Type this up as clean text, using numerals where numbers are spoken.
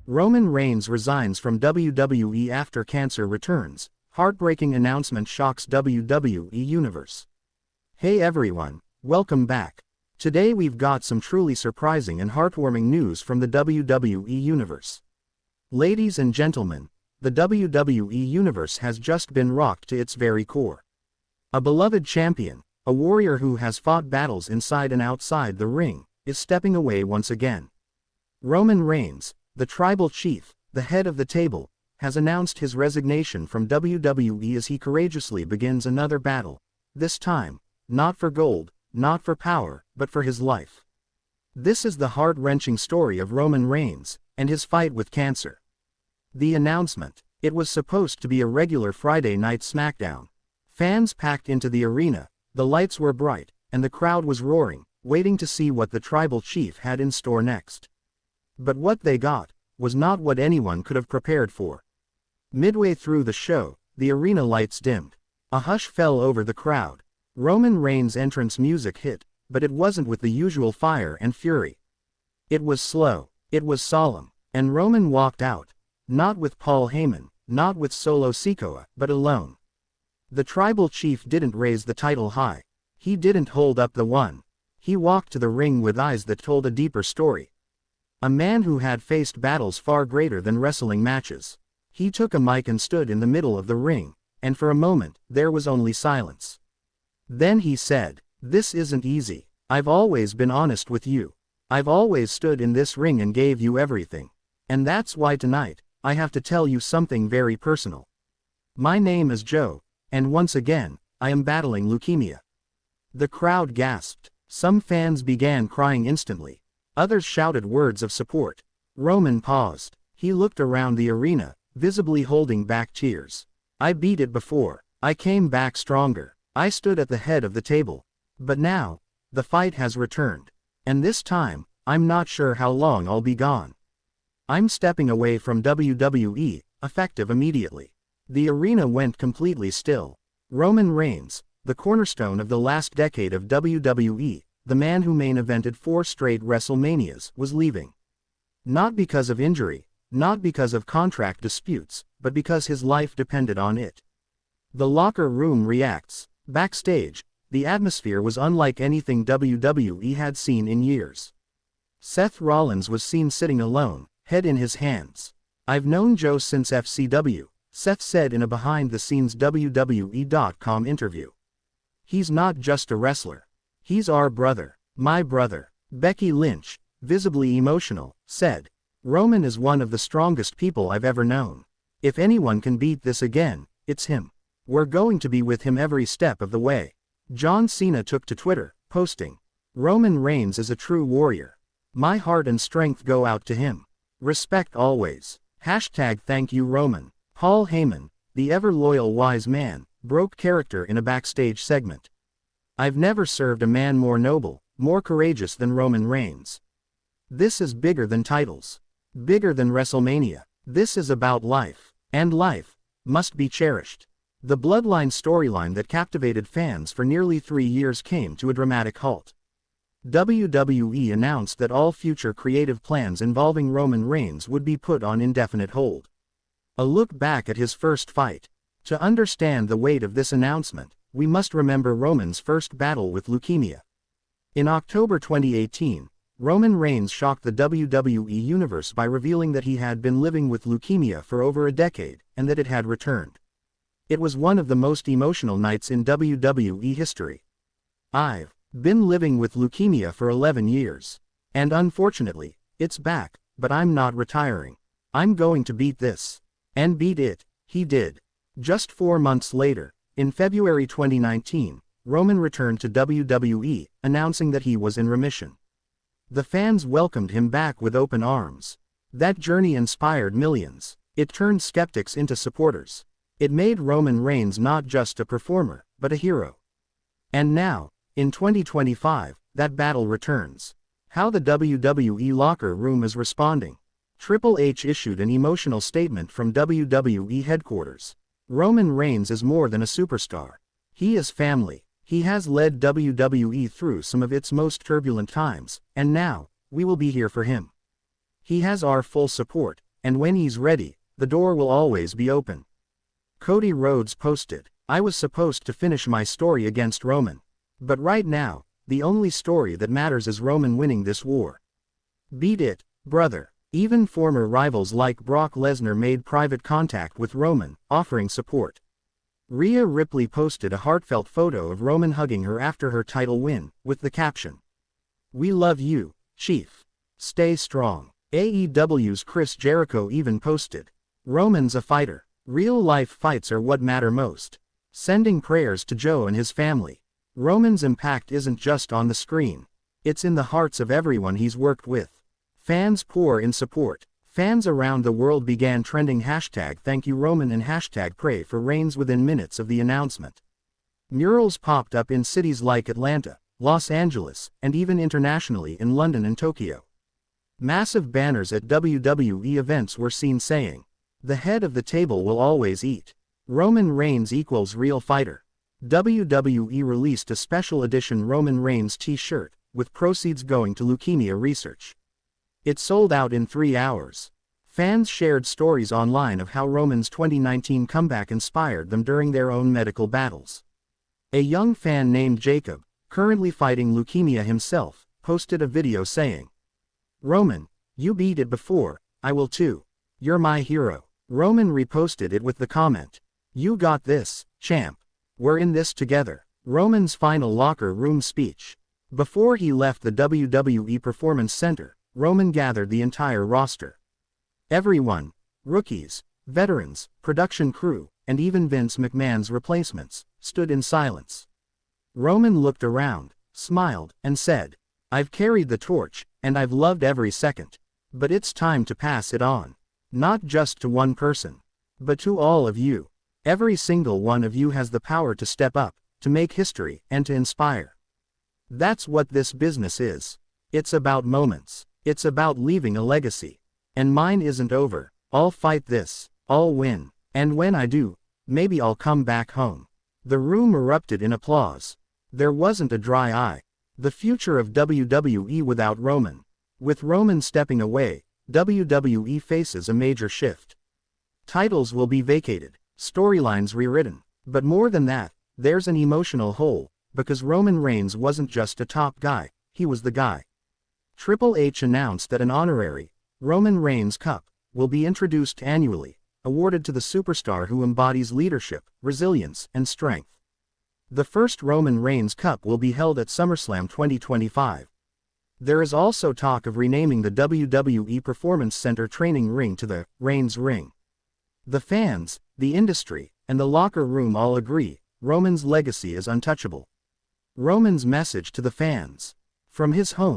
Roman Reigns resigns from WWE after cancer returns. Heartbreaking announcement shocks WWE Universe. Hey everyone, welcome back. Today we've got some truly surprising and heartwarming news from the WWE Universe. Ladies and gentlemen, the WWE Universe has just been rocked to its very core. A beloved champion, a warrior who has fought battles inside and outside the ring, is stepping away once again. Roman Reigns, the tribal chief, the head of the table, has announced his resignation from WWE as he courageously begins another battle, this time, not for gold, not for power, but for his life. This is the heart-wrenching story of Roman Reigns, and his fight with cancer. The announcement, it was supposed to be a regular Friday Night SmackDown. Fans packed into the arena, the lights were bright, and the crowd was roaring, waiting to see what the tribal chief had in store next. But what they got was not what anyone could have prepared for. Midway through the show, the arena lights dimmed. A hush fell over the crowd. Roman Reigns' entrance music hit, but it wasn't with the usual fire and fury. It was slow, it was solemn, and Roman walked out, not with Paul Heyman, not with Solo Sikoa, but alone. The tribal chief didn't raise the title high. He didn't hold up the one. He walked to the ring with eyes that told a deeper story. A man who had faced battles far greater than wrestling matches. He took a mic and stood in the middle of the ring, and for a moment, there was only silence. Then he said, "This isn't easy. I've always been honest with you. I've always stood in this ring and gave you everything. And that's why tonight, I have to tell you something very personal. My name is Joe, and once again, I am battling leukemia." The crowd gasped. Some fans began crying instantly. Others shouted words of support. Roman paused. He looked around the arena, visibly holding back tears. "I beat it before. I came back stronger. I stood at the head of the table. But now, the fight has returned. And this time, I'm not sure how long I'll be gone. I'm stepping away from WWE, effective immediately." The arena went completely still. Roman Reigns, the cornerstone of the last decade of WWE, the man who main evented 4 straight WrestleManias, was leaving. Not because of injury, not because of contract disputes, but because his life depended on it. The locker room reacts. Backstage, the atmosphere was unlike anything WWE had seen in years. Seth Rollins was seen sitting alone, head in his hands. "I've known Joe since FCW," Seth said in a behind-the-scenes WWE.com interview. "He's not just a wrestler. He's our brother, my brother." Becky Lynch, visibly emotional, said, "Roman is one of the strongest people I've ever known. If anyone can beat this again, it's him. We're going to be with him every step of the way." John Cena took to Twitter, posting, "Roman Reigns is a true warrior. My heart and strength go out to him. Respect always. #thank you Roman." Paul Heyman, the ever-loyal wise man, broke character in a backstage segment. "I've never served a man more noble, more courageous than Roman Reigns. This is bigger than titles. Bigger than WrestleMania. This is about life. And life must be cherished." The Bloodline storyline that captivated fans for nearly 3 years came to a dramatic halt. WWE announced that all future creative plans involving Roman Reigns would be put on indefinite hold. A look back at his first fight. To understand the weight of this announcement, we must remember Roman's first battle with leukemia. In October 2018, Roman Reigns shocked the WWE Universe by revealing that he had been living with leukemia for over a decade, and that it had returned. It was one of the most emotional nights in WWE history. "I've been living with leukemia for 11 years. And unfortunately, it's back, but I'm not retiring. I'm going to beat this. And beat it." He did. Just 4 months later, in February 2019, Roman returned to WWE, announcing that he was in remission. The fans welcomed him back with open arms. That journey inspired millions. It turned skeptics into supporters. It made Roman Reigns not just a performer, but a hero. And now, in 2025, that battle returns. How the WWE locker room is responding. Triple H issued an emotional statement from WWE headquarters. "Roman Reigns is more than a superstar. He is family. He has led WWE through some of its most turbulent times, and now, we will be here for him. He has our full support, and when he's ready, the door will always be open. Cody Rhodes posted, I was supposed to finish my story against Roman. But right now, the only story that matters is Roman winning this war. Beat it, brother. Even former rivals like Brock Lesnar made private contact with Roman, offering support. Rhea Ripley posted a heartfelt photo of Roman hugging her after her title win, with the caption, "We love you, Chief. Stay strong." AEW's Chris Jericho even posted, "Roman's a fighter. Real-life fights are what matter most. Sending prayers to Joe and his family. Roman's impact isn't just on the screen. It's in the hearts of everyone he's worked with." Fans pour in support. Fans around the world began trending #ThankYouRoman and #Pray for Reigns within minutes of the announcement. Murals popped up in cities like Atlanta, Los Angeles, and even internationally in London and Tokyo. Massive banners at WWE events were seen saying, "The head of the table will always eat. Roman Reigns equals real fighter." WWE released a special edition Roman Reigns t-shirt, with proceeds going to leukemia research. It sold out in 3 hours. Fans shared stories online of how Roman's 2019 comeback inspired them during their own medical battles. A young fan named Jacob, currently fighting leukemia himself, posted a video saying, "Roman, you beat it before, I will too. You're my hero." Roman reposted it with the comment, "You got this, champ. We're in this together." Roman's final locker room speech. Before he left the WWE Performance Center, Roman gathered the entire roster. Everyone, rookies, veterans, production crew, and even Vince McMahon's replacements, stood in silence. Roman looked around, smiled, and said, "I've carried the torch, and I've loved every second. But it's time to pass it on. Not just to one person, but to all of you. Every single one of you has the power to step up, to make history, and to inspire. That's what this business is. It's about moments. It's about leaving a legacy. And mine isn't over. I'll fight this. I'll win. And when I do, maybe I'll come back home." The room erupted in applause. There wasn't a dry eye. The future of WWE without Roman. With Roman stepping away, WWE faces a major shift. Titles will be vacated, storylines rewritten. But more than that, there's an emotional hole, because Roman Reigns wasn't just a top guy, he was the guy. Triple H announced that an honorary Roman Reigns Cup will be introduced annually, awarded to the superstar who embodies leadership, resilience, and strength. The first Roman Reigns Cup will be held at SummerSlam 2025. There is also talk of renaming the WWE Performance Center training ring to the Reigns Ring. The fans, the industry, and the locker room all agree, Roman's legacy is untouchable. Roman's message to the fans. From his home